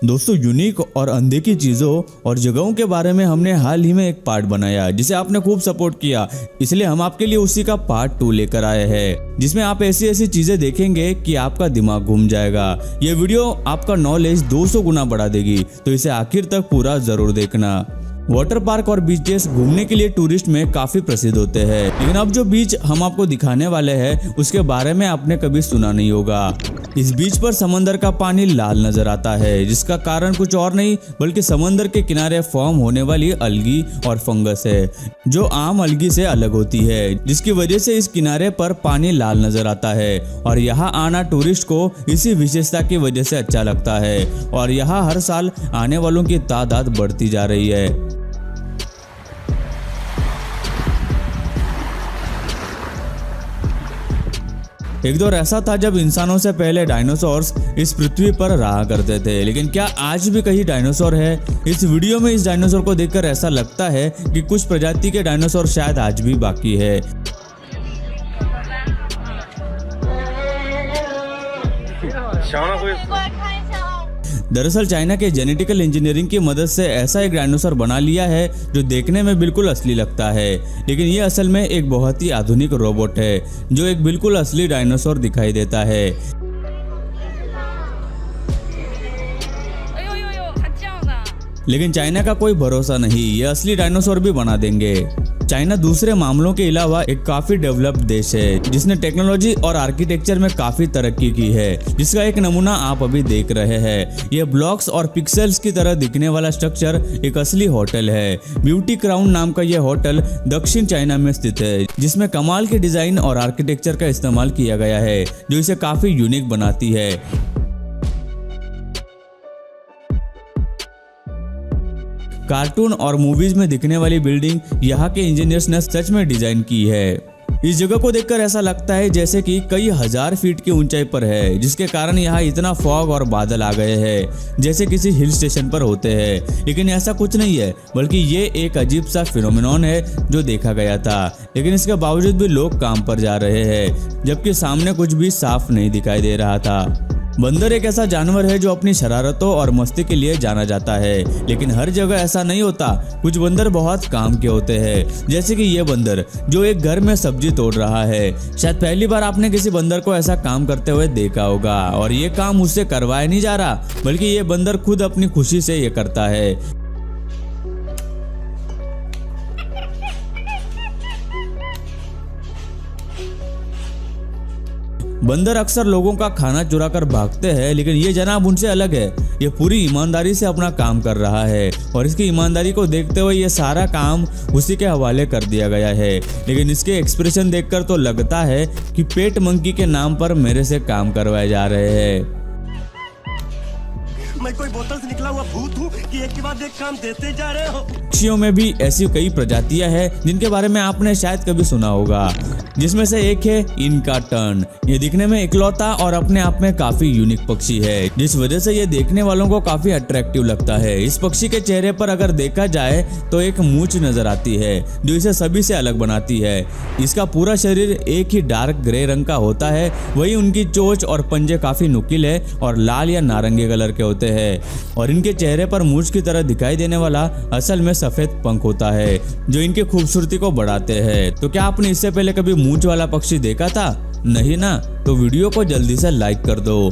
दोस्तों, यूनिक और अनदेखी चीज़ों और जगहों के बारे में हमने हाल ही में एक पार्ट बनाया जिसे आपने खूब सपोर्ट किया, इसलिए हम आपके लिए उसी का पार्ट 2 लेकर आए हैं जिसमें आप ऐसी ऐसी चीजें देखेंगे कि आपका दिमाग घूम जाएगा। ये वीडियो आपका नॉलेज 200 गुना बढ़ा देगी, तो इसे आखिर तक पूरा जरूर देखना। वाटर पार्क और बीचेस घूमने के लिए टूरिस्ट में काफी प्रसिद्ध होते हैं, लेकिन अब जो बीच हम आपको दिखाने वाले हैं उसके बारे में आपने कभी सुना नहीं होगा। इस बीच पर समंदर का पानी लाल नजर आता है, जिसका कारण कुछ और नहीं बल्कि समंदर के किनारे फॉर्म होने वाली अलगी और फंगस है, जो आम अलगी से अलग होती है, जिसकी वजह से इस किनारे पर पानी लाल नजर आता है। और यहाँ आना टूरिस्ट को इसी विशेषता की वजह से अच्छा लगता है और यहाँ हर साल आने वालों की तादाद बढ़ती जा रही है। एक दौर ऐसा था जब इंसानों से पहले डायनासोर्स इस पृथ्वी पर रहा करते थे, लेकिन क्या आज भी कहीं डायनासोर है? इस वीडियो में इस डायनासोर को देखकर ऐसा लगता है कि कुछ प्रजाति के डायनासोर शायद आज भी बाकी है। दरअसल चाइना के जेनेटिकल इंजीनियरिंग की मदद से ऐसा एक डायनासोर बना लिया है जो देखने में बिल्कुल असली लगता है, लेकिन ये असल में एक बहुत ही आधुनिक रोबोट है जो एक बिल्कुल असली डायनासोर दिखाई देता है। लेकिन चाइना का कोई भरोसा नहीं, ये असली डायनासोर भी बना देंगे। चाइना दूसरे मामलों के अलावा एक काफी डेवलप्ड देश है जिसने टेक्नोलॉजी और आर्किटेक्चर में काफी तरक्की की है, जिसका एक नमूना आप अभी देख रहे हैं। ये ब्लॉक्स और पिक्सेल्स की तरह दिखने वाला स्ट्रक्चर एक असली होटल है। ब्यूटी क्राउन नाम का यह होटल दक्षिण चाइना में स्थित है, जिसमें कमाल के डिजाइन और आर्किटेक्चर का इस्तेमाल किया गया है जो इसे काफी यूनिक बनाती है। कार्टून और मूवीज में दिखने वाली बिल्डिंग यहाँ के इंजीनियर्स ने सच में डिजाइन की है। इस जगह को देखकर ऐसा लगता है जैसे कि कई हजार फीट की ऊंचाई पर है, जिसके कारण यहाँ इतना फॉग और बादल आ गए हैं जैसे किसी हिल स्टेशन पर होते हैं। लेकिन ऐसा कुछ नहीं है, बल्कि ये एक अजीब सा फिनोमेनॉन है जो देखा गया था, लेकिन इसके बावजूद भी लोग काम पर जा रहे हैं जबकि सामने कुछ भी साफ नहीं दिखाई दे रहा था। बंदर एक ऐसा जानवर है जो अपनी शरारतों और मस्ती के लिए जाना जाता है, लेकिन हर जगह ऐसा नहीं होता। कुछ बंदर बहुत काम के होते हैं, जैसे कि ये बंदर जो एक घर में सब्जी तोड़ रहा है। शायद पहली बार आपने किसी बंदर को ऐसा काम करते हुए देखा होगा, और ये काम उससे करवाया नहीं जा रहा बल्कि ये बंदर खुद अपनी खुशी से ये करता है। बंदर अक्सर लोगों का खाना चुरा कर भागते हैं, लेकिन ये जनाब उनसे अलग है। ये पूरी ईमानदारी से अपना काम कर रहा है और इसकी ईमानदारी को देखते हुए ये सारा काम उसी के हवाले कर दिया गया है। लेकिन इसके एक्सप्रेशन देखकर तो लगता है कि पेट मंकी के नाम पर मेरे से काम करवाए जा रहे हैं। मैं कोई बोतल से निकला हुआ भूत हूँ कि एक के बाद एक काम देते जा रहे हो। पक्षियों में भी ऐसी कई प्रजातियां हैं जिनके बारे में आपने शायद कभी सुना होगा, जिसमें से एक है इनका टर्न। ये दिखने में इकलौता और अपने आप में काफी यूनिक पक्षी है, जिस वजह से ये देखने वालों को काफी अट्रैक्टिव लगता है। इस पक्षी के चेहरे पर अगर देखा जाए तो एक मूंछ नजर आती है जो इसे सभी से अलग बनाती है। इसका पूरा शरीर एक ही डार्क ग्रे रंग का होता है, वही उनकी चोंच और पंजे काफी नुकीले और लाल या नारंगी कलर के होते हैं, और इनके चेहरे पर मूंछ की तरह दिखाई देने वाला असल में सफेद पंख होता है जो इनकी खूबसूरती को बढ़ाते हैं। तो क्या आपने इससे पहले कभी मूंछ वाला पक्षी देखा था? नहीं ना? तो वीडियो को जल्दी से लाइक कर दो।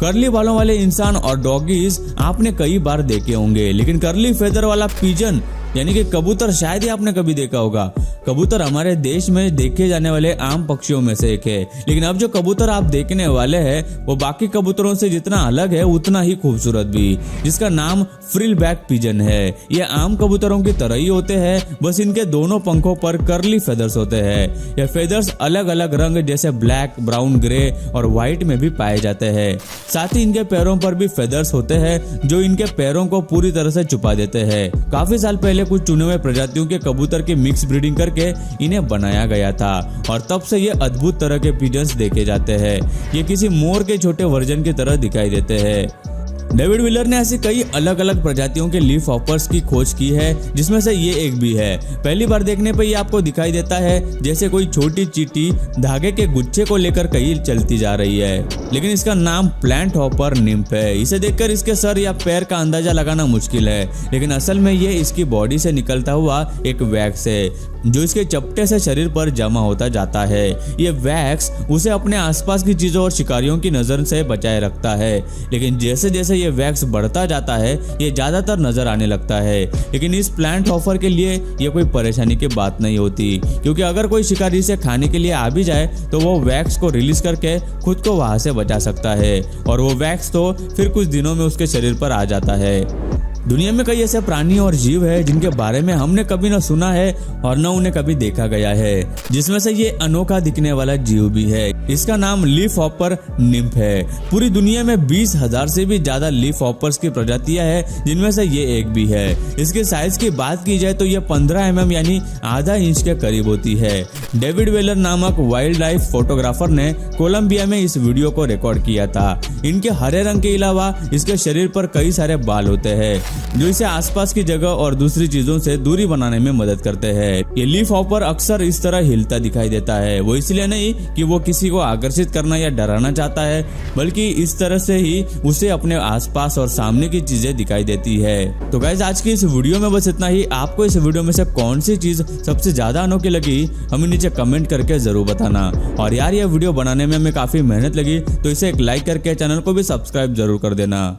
कर्ली बालों वाले इंसान और डॉगीज आपने कई बार देखे होंगे, लेकिन कर्ली फेदर वाला पिजन यानी कि कबूतर शायद ही आपने कभी देखा होगा। कबूतर हमारे देश में देखे जाने वाले आम पक्षियों में से एक है, लेकिन अब जो कबूतर आप देखने वाले हैं वो बाकी कबूतरों से जितना अलग है उतना ही खूबसूरत भी, जिसका नाम फ्रिल बैक पिजन है। ये आम कबूतरों की तरह ही होते हैं, बस इनके दोनों पंखों पर कर्ली फेदर्स होते हैं। ये फेदर्स अलग अलग रंग जैसे ब्लैक, ब्राउन, ग्रे और व्हाइट में भी पाए जाते हैं। साथ ही इनके पैरों पर भी फेदर्स होते हैं जो इनके पैरों को पूरी तरह से छुपा देते हैं। काफी साल पहले कुछ चुने हुए प्रजातियों के कबूतर की मिक्स ब्रीडिंग करके इन्हें बनाया गया था, और तब से ये अद्भुत तरह के पिजन्स देखे जाते हैं। ये किसी मोर के छोटे वर्जन की तरह दिखाई देते हैं। डेविड व्हीलर ने ऐसी कई अलग अलग प्रजातियों के लीफ हॉपर्स की खोज की है, जिसमें से ये एक भी है। पहली बार देखने पर ये आपको दिखाई देता है जैसे कोई छोटी चींटी धागे के गुच्छे को लेकर कहीं चलती जा रही है, लेकिन इसका नाम प्लांट हॉपर निम्फ है। इसे देखकर इसके सर या पैर का अंदाजा लगाना मुश्किल है, लेकिन असल में ये इसकी बॉडी से निकलता हुआ एक वैक्स है जो इसके चपटे से शरीर पर जमा होता जाता है। ये वैक्स उसे अपने आसपास की चीजों और शिकारियों की नजर से बचाए रखता है, लेकिन जैसे जैसे ये वैक्स बढ़ता जाता है ये ज्यादातर नजर आने लगता है। लेकिन इस प्लांट हॉपर के लिए ये कोई परेशानी की बात नहीं होती, क्योंकि अगर कोई शिकारी इसे खाने के लिए आ भी जाए तो वो वैक्स को रिलीज करके खुद को वहां से बचा सकता है, और वो वैक्स तो फिर कुछ दिनों में उसके शरीर पर आ जाता है। दुनिया में कई ऐसे प्राणी और जीव है जिनके बारे में हमने कभी न सुना है और न उन्हें कभी देखा गया है, जिसमें से ये अनोखा दिखने वाला जीव भी है। इसका नाम लीफ हॉपर निम्फ है। पूरी दुनिया में 20,000 से भी ज्यादा लीफ हॉपर्स की प्रजातियां हैं, जिनमें से ये एक भी है। इसके साइज की बात की जाए तो ये 15 mm यानी आधा इंच के करीब होती है। डेविड व्हीलर नामक वाइल्ड लाइफ फोटोग्राफर ने कोलंबिया में इस वीडियो को रिकॉर्ड किया था। इनके हरे रंग के अलावा इसके शरीर पर कई सारे बाल होते हैं जो इसे आसपास की जगह और दूसरी चीजों से दूरी बनाने में मदद करते हैं। ये लीफ हॉपर अक्सर इस तरह हिलता दिखाई देता है, वो इसलिए नहीं कि वो किसी को आकर्षित करना या डराना चाहता है, बल्कि इस तरह से ही उसे अपने आसपास और सामने की चीजें दिखाई देती है। तो गाइस, आज की इस वीडियो में बस इतना ही। आपको इस वीडियो में से कौन सी चीज सबसे ज्यादा अनोखी लगी हमें नीचे कमेंट करके जरूर बताना। और यार, ये वीडियो बनाने में हमें काफी मेहनत लगी, तो इसे एक लाइक करके चैनल को भी सब्सक्राइब जरूर कर देना।